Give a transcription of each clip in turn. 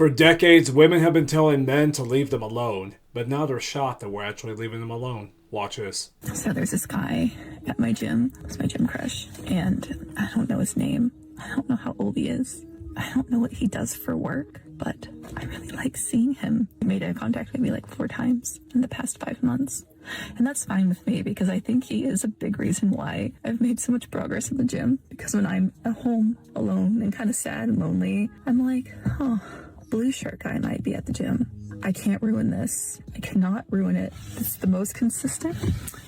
For decades, women have been telling men to leave them alone, but now they're shocked that we're actually leaving them alone. Watch this. So there's this guy at my gym. It's my gym crush. And I don't know his name. I don't know how old he is. I don't know what he does for work, but I really like seeing him. He made eye contact with me like 4 times in the past 5 months. And that's fine with me because I think he is a big reason why I've made so much progress in the gym. Because when I'm at home alone and kind of sad and lonely, I'm like, oh, blue shirt guy might be at the gym. I can't ruin this. I cannot ruin it. This is the most consistent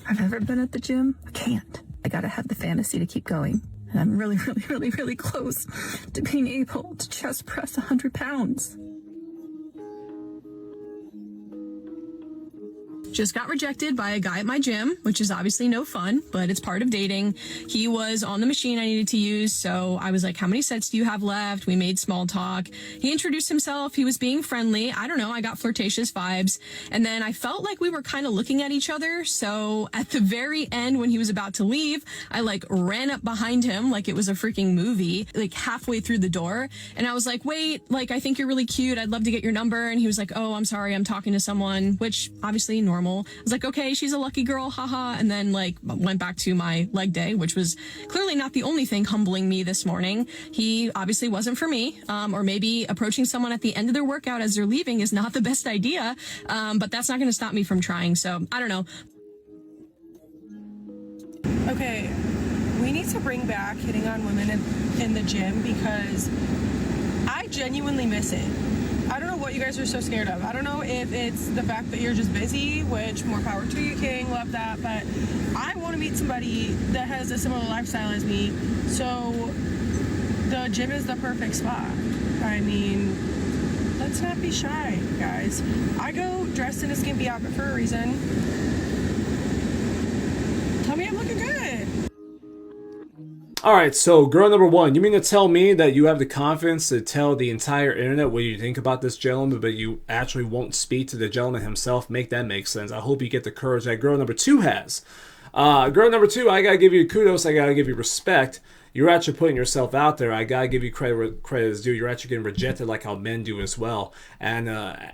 I've ever been at the gym. I can't. I gotta have the fantasy to keep going. And I'm really, really, really, really close to being able to chest press 100 pounds. Just got rejected by a guy at my gym, which is obviously no fun, but it's part of dating. He was on the machine I needed to use, so I was like, how many sets do you have left? We made small talk. He introduced himself. He was being friendly. I don't know. I got flirtatious vibes. And then I felt like we were kind of looking at each other. So at the very end, when he was about to leave, I like ran up behind him like it was a freaking movie, like halfway through the door. And I was like, wait, like, I think you're really cute. I'd love to get your number. And he was like, oh, I'm sorry. I'm talking to someone, which obviously normal. I was like, okay, she's a lucky girl, haha. And then like went back to my leg day, which was clearly not the only thing humbling me this morning. He obviously wasn't for me, or maybe approaching someone at the end of their workout as they're leaving is not the best idea. But that's not going to stop me from trying. So I don't know. Okay, we need to bring back hitting on women in the gym because I genuinely miss it. I don't know what you guys are so scared of. I don't know if it's the fact that you're just busy, which more power to you, King, love that, but I want to meet somebody that has a similar lifestyle as me, so the gym is the perfect spot. I mean, let's not be shy, guys. I go dressed in a skimpy outfit for a reason. Tell me I'm looking good. Alright, so girl number 1, you mean to tell me that you have the confidence to tell the entire internet what you think about this gentleman, but you actually won't speak to the gentleman himself? Make that make sense. I hope you get the courage that girl number 2 has. Girl number 2, I gotta give you kudos, I gotta give you respect. You're actually putting yourself out there. I gotta give you credit is due. You're actually getting rejected like how men do as well. And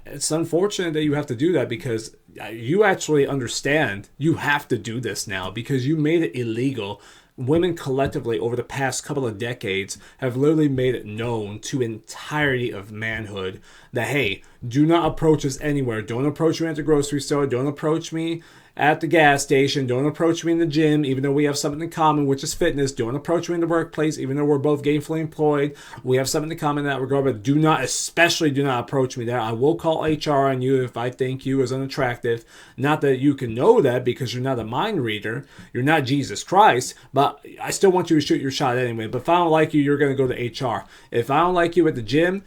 it's unfortunate that you have to do that because you actually understand you have to do this now because you made it illegal. Women collectively over the past couple of decades have literally made it known to entirety of manhood that, hey, do not approach us anywhere. Don't approach me at the grocery store. Don't approach me at the gas station. Don't approach me in the gym, even though we have something in common, which is fitness. Don't approach me in the workplace, even though we're both gainfully employed. We have something in common in that regard, but especially do not approach me there. I will call HR on you if I think you is unattractive. Not that you can know that because you're not a mind reader. You're not Jesus Christ, but I still want you to shoot your shot anyway. But if I don't like you, you're going to go to HR. If I don't like you at the gym,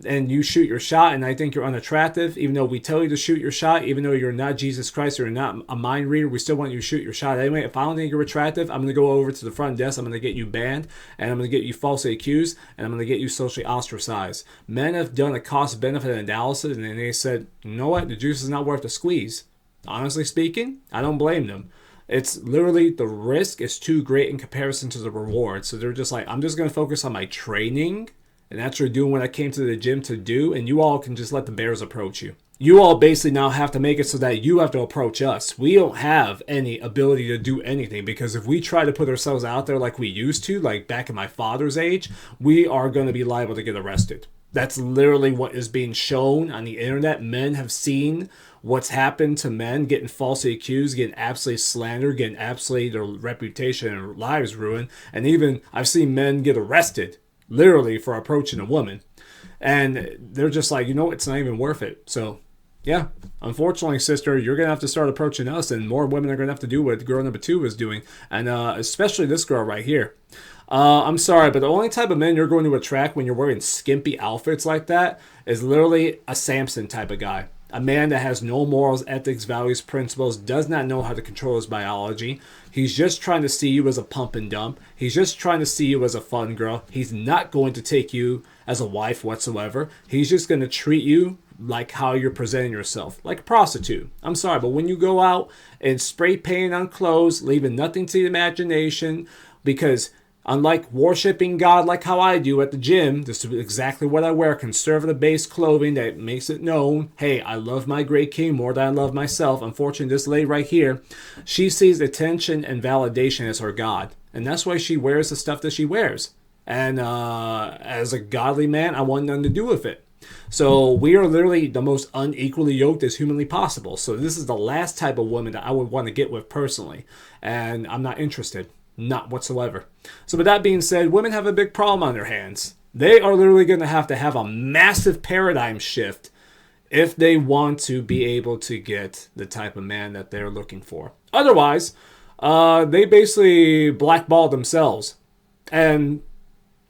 and you shoot your shot and I think you're unattractive, even though we tell you to shoot your shot, even though you're not Jesus Christ or you're not a mind reader, we still want you to shoot your shot anyway. If I don't think you're attractive, I'm going to go over to the front desk, I'm going to get you banned, and I'm going to get you falsely accused, and I'm going to get you socially ostracized. Men have done a cost-benefit analysis, and they said, you know what, the juice is not worth the squeeze. Honestly speaking, I don't blame them. It's literally the risk is too great in comparison to the reward. So they're just like, I'm just going to focus on my training and actually doing what I came to the gym to do, and you all can just let the bears approach you. You all basically now have to make it so that you have to approach us. We don't have any ability to do anything because if we try to put ourselves out there like we used to, like back in my father's age, we are going to be liable to get arrested. That's literally what is being shown on the internet. Men have seen what's happened to men getting falsely accused, getting absolutely slandered, getting absolutely their reputation and lives ruined. And even I've seen men get arrested literally for approaching a woman, and they're just like, you know, it's not even worth it. So yeah, unfortunately, sister, you're gonna have to start approaching us, and more women are gonna have to do what girl number 2 is doing, and especially this girl right here. I'm sorry, but the only type of men you're going to attract when you're wearing skimpy outfits like that is literally a Samson type of guy. A man that has no morals, ethics, values, principles, does not know how to control his biology. He's just trying to see you as a pump and dump. He's just trying to see you as a fun girl. He's not going to take you as a wife whatsoever. He's just going to treat you like how you're presenting yourself, like a prostitute. I'm sorry, but when you go out and spray paint on clothes, leaving nothing to the imagination, because Unlike worshiping God like how I do at the gym, this is exactly what I wear, conservative-based clothing that makes it known, hey, I love my great king more than I love myself. Unfortunately, this lady right here, she sees attention and validation as her God. And that's why she wears the stuff that she wears. And as a godly man, I want nothing to do with it. So we are literally the most unequally yoked as humanly possible. So this is the last type of woman that I would want to get with personally. And I'm not interested. Not whatsoever. So with that being said, women have a big problem on their hands. They are literally going to have a massive paradigm shift if they want to be able to get the type of man that they're looking for. Otherwise, they basically blackball themselves. And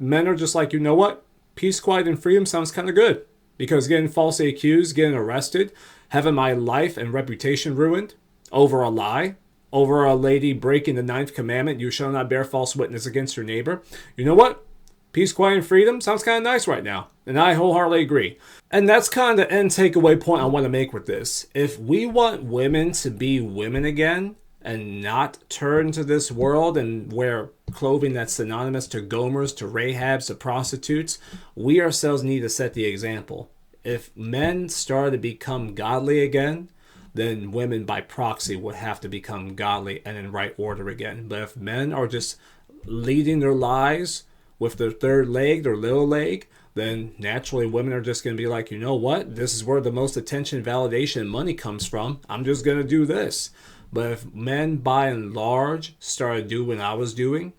men are just like, you know what? Peace, quiet, and freedom sounds kind of good. Because getting falsely accused, getting arrested, having my life and reputation ruined over a lie, over a lady breaking the 9th commandment, you shall not bear false witness against your neighbor. You know what? Peace, quiet, and freedom sounds kind of nice right now. And I wholeheartedly agree. And that's kind of the end takeaway point I want to make with this. If we want women to be women again and not turn to this world and wear clothing that's synonymous to Gomers, to Rahabs, to prostitutes, we ourselves need to set the example. If men start to become godly again, then women by proxy would have to become godly and in right order again. But if men are just leading their lives with their third leg, their little leg, then naturally women are just going to be like, you know what? This is where the most attention, validation, and money comes from. I'm just going to do this. But if men by and large started doing what I was doing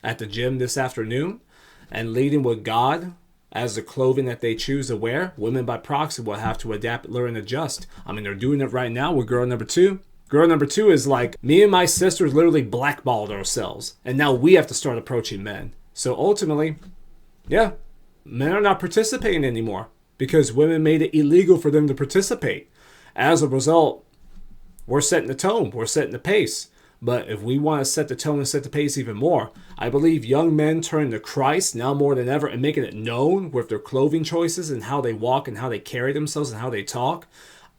at the gym this afternoon and leading with God as the clothing that they choose to wear, women by proxy will have to adapt, learn, and adjust. I mean, they're doing it right now with girl number 2. Girl number 2 is like, me and my sisters literally blackballed ourselves. And now we have to start approaching men. So ultimately, yeah, men are not participating anymore because women made it illegal for them to participate. As a result, we're setting the tone. We're setting the pace. But if we want to set the tone and set the pace even more, I believe young men turning to Christ now more than ever and making it known with their clothing choices and how they walk and how they carry themselves and how they talk,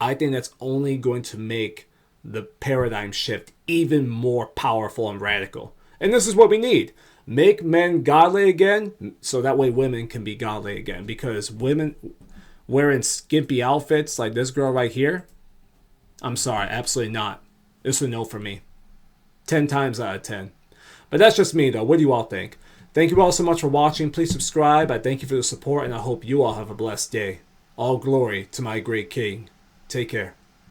I think that's only going to make the paradigm shift even more powerful and radical. And this is what we need. Make men godly again so that way women can be godly again. Because women wearing skimpy outfits like this girl right here, I'm sorry, absolutely not. This is a no for me. 10 times out of 10. But that's just me though. What do you all think? Thank you all so much for watching. Please subscribe. I thank you for the support and I hope you all have a blessed day. All glory to my great King. Take care.